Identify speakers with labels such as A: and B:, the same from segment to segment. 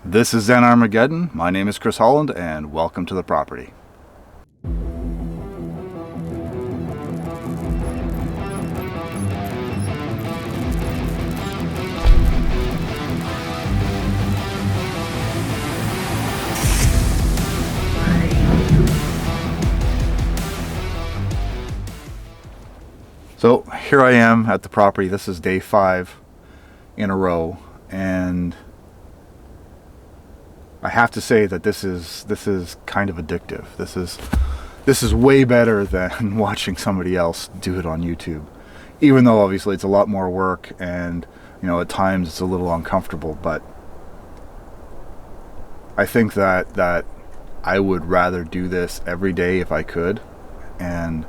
A: This is Zen Armageddon. My name is Chris Holland, and welcome to the property. So here I am at the property. This is day 5 in a row, and I have to say that this is kind of addictive. This is way better than watching somebody else do it on YouTube. Even though obviously it's a lot more work and at times it's a little uncomfortable, but I think that I would rather do this every day if I could. And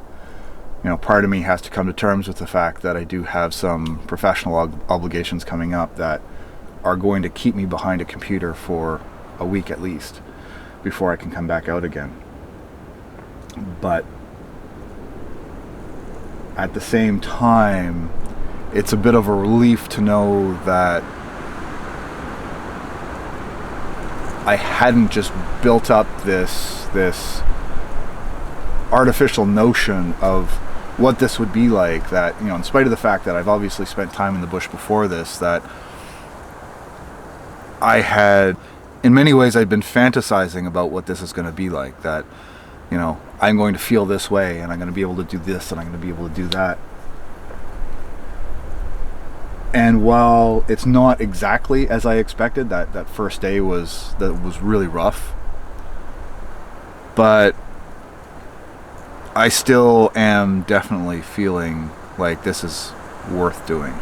A: part of me has to come to terms with the fact that I do have some professional obligations coming up that are going to keep me behind a computer for a week at least before I can come back out again. But at the same time, it's a bit of a relief to know that I hadn't just built up this artificial notion of what this would be like, that in spite of the fact that I've obviously spent time in the bush before this, that I had, in many ways, I'd been fantasizing about what this is going to be like, that I'm going to feel this way and I'm going to be able to do this and I'm going to be able to do that. And while it's not exactly as I expected, that first day was really rough, but I still am definitely feeling like this is worth doing.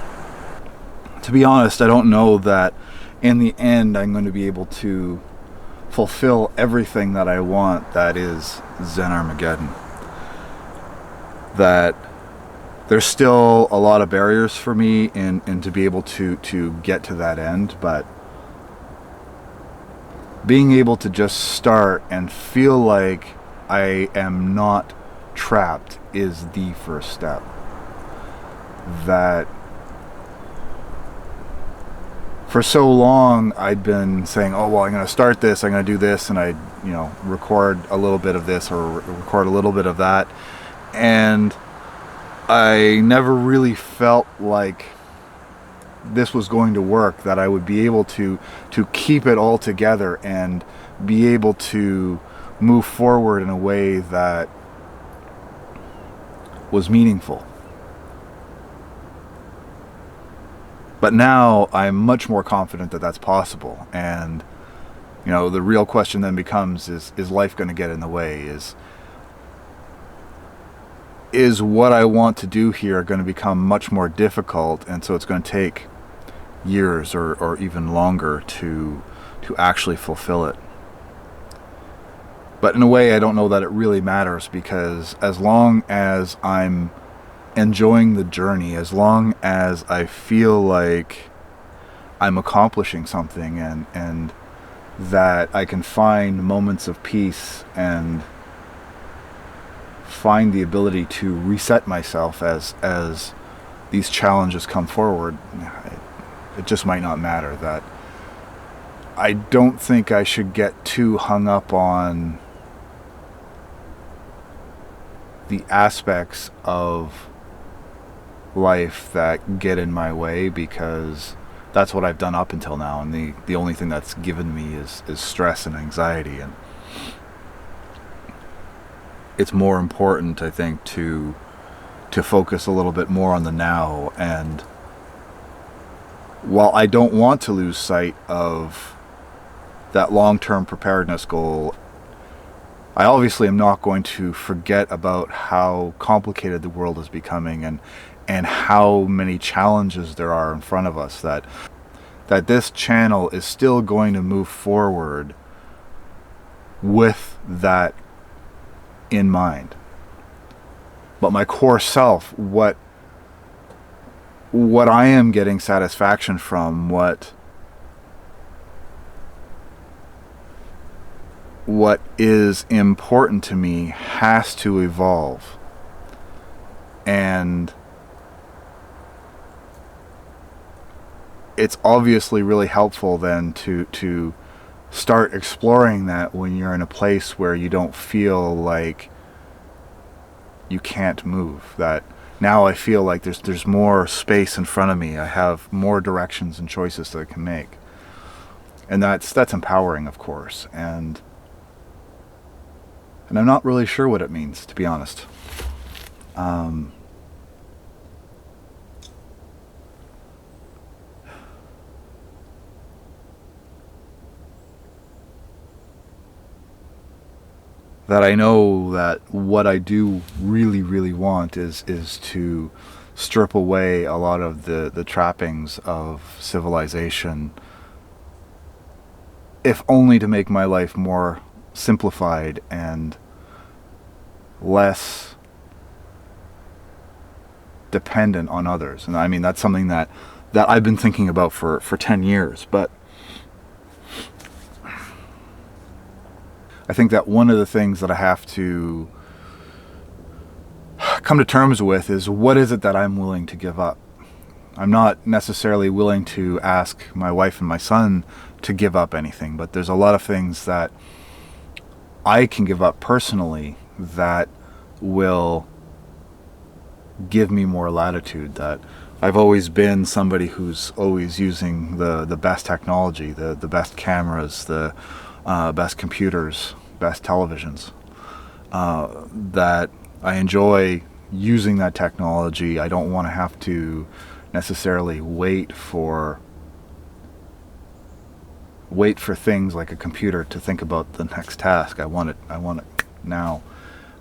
A: To be honest, I don't know that in the end I'm going to be able to fulfill everything that I want that is Zen Armageddon. That there's still a lot of barriers for me in to be able to get to that end, but being able to just start and feel like I am not trapped is the first step. That for so long I'd been saying, oh well, I'm going to start this, I'm going to do this, and I record a little bit of this or record a little bit of that, and I never really felt like this was going to work, that I would be able to keep it all together and be able to move forward in a way that was meaningful. But now I'm much more confident that that's possible, and the real question then becomes, is life going to get in the way? Is what I want to do here going to become much more difficult, and so it's going to take years or even longer to actually fulfill it? But in a way, I don't know that it really matters, because as long as I'm enjoying the journey, as long as I feel like I'm accomplishing something and that I can find moments of peace and find the ability to reset myself as these challenges come forward, it just might not matter. That I don't think I should get too hung up on the aspects of life that get in my way, because that's what I've done up until now, and the only thing that's given me is stress and anxiety. And it's more important, I think, to focus a little bit more on the now. And while I don't want to lose sight of that long-term preparedness goal, I obviously am not going to forget about how complicated the world is becoming and how many challenges there are in front of us, that this channel is still going to move forward with that in mind. But my core self, what I am getting satisfaction from, what is important to me, has to evolve. And it's obviously really helpful then to start exploring that when you're in a place where you don't feel like you can't move. That now I feel like there's more space in front of me. I have more directions and choices that I can make. And that's empowering, of course. And I'm not really sure what it means, to be honest. That I know that what I do really, really want is to strip away a lot of the trappings of civilization, if only to make my life more simplified and less dependent on others. And I mean, that's something that I've been thinking about for 10 years. But I think that one of the things that I have to come to terms with is, what is it that I'm willing to give up? I'm not necessarily willing to ask my wife and my son to give up anything, but there's a lot of things that I can give up personally that will give me more latitude. That I've always been somebody who's always using the best technology, the best cameras, the best computers, best televisions. That I enjoy using that technology. I don't want to have to necessarily wait for things like a computer to think about the next task. I want it now.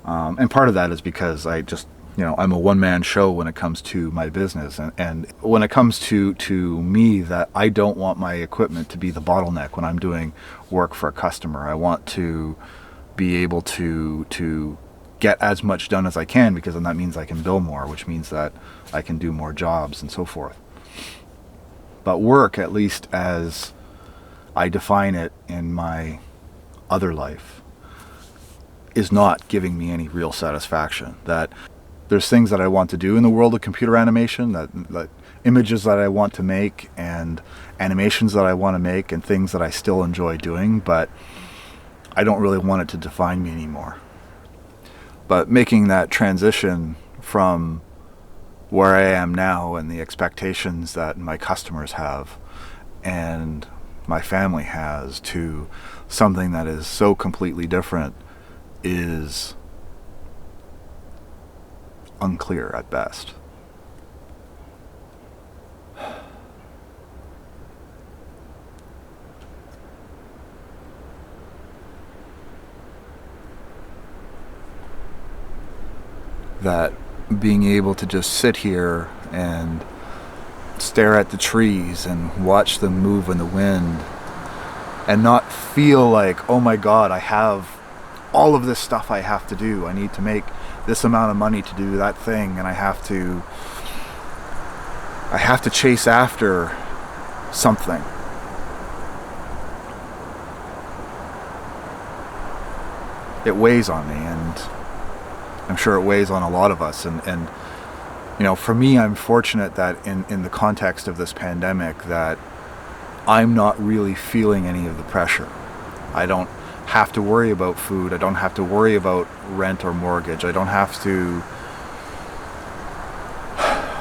A: And part of that is because I just, I'm a one-man show when it comes to my business. And when it comes to me, that I don't want my equipment to be the bottleneck when I'm doing work for a customer. I want to be able to get as much done as I can, because then that means I can bill more, which means that I can do more jobs and so forth. But work, at least as I define it in my other life, is not giving me any real satisfaction. That there's things that I want to do in the world of computer animation, that images that I want to make and animations that I want to make and things that I still enjoy doing, but I don't really want it to define me anymore. But making that transition from where I am now and the expectations that my customers have and my family has to something that is so completely different is unclear at best. That being able to just sit here and stare at the trees and watch them move in the wind and not feel like, oh my God, I have all of this stuff I have to do. I need to make this amount of money to do that thing, and I have to chase after something. It weighs on me, and I'm sure it weighs on a lot of us. And for me, I'm fortunate that in the context of this pandemic, that I'm not really feeling any of the pressure. I don't have to worry about food. I don't have to worry about rent or mortgage. I don't have to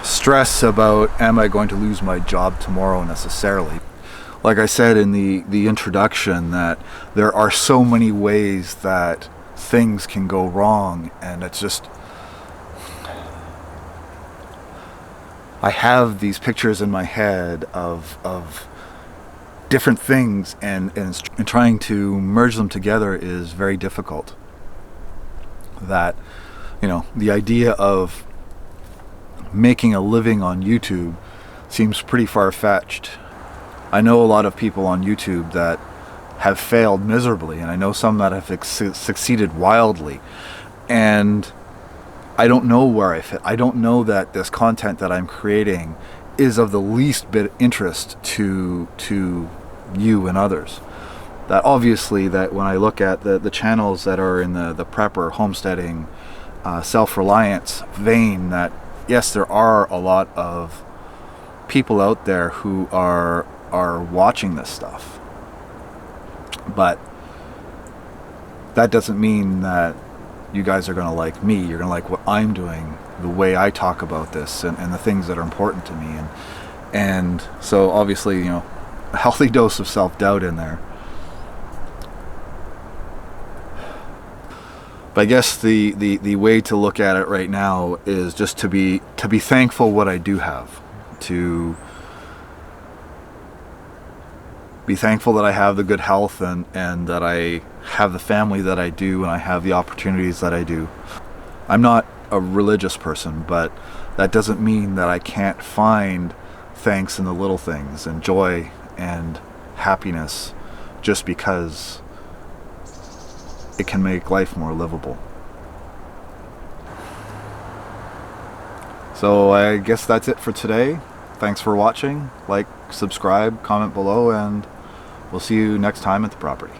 A: stress about, am I going to lose my job tomorrow necessarily. Like I said in the introduction, that there are so many ways that things can go wrong, and it's just, I have these pictures in my head of different things, and trying to merge them together is very difficult. That, the idea of making a living on YouTube seems pretty far-fetched. I know a lot of people on YouTube that have failed miserably, and I know some that have succeeded wildly, and I don't know where I fit. I don't know that this content that I'm creating is of the least bit interest to you and others. That obviously, that when I look at the channels that are in the prepper, homesteading, self-reliance vein, that yes, there are a lot of people out there who are watching this stuff. But that doesn't mean that you guys are going to like me. You're going to like what I'm doing, the way I talk about this, and the things that are important to me. And so obviously, a healthy dose of self-doubt in there. But I guess the way to look at it right now is just to be thankful what I do have, to be thankful that I have the good health and that I have the family that I do, and I have the opportunities that I do. I'm not a religious person, but that doesn't mean that I can't find thanks in the little things and joy and happiness just because it can make life more livable. So I guess that's it for today. Thanks for watching. Like, subscribe, comment below, and we'll see you next time at the property.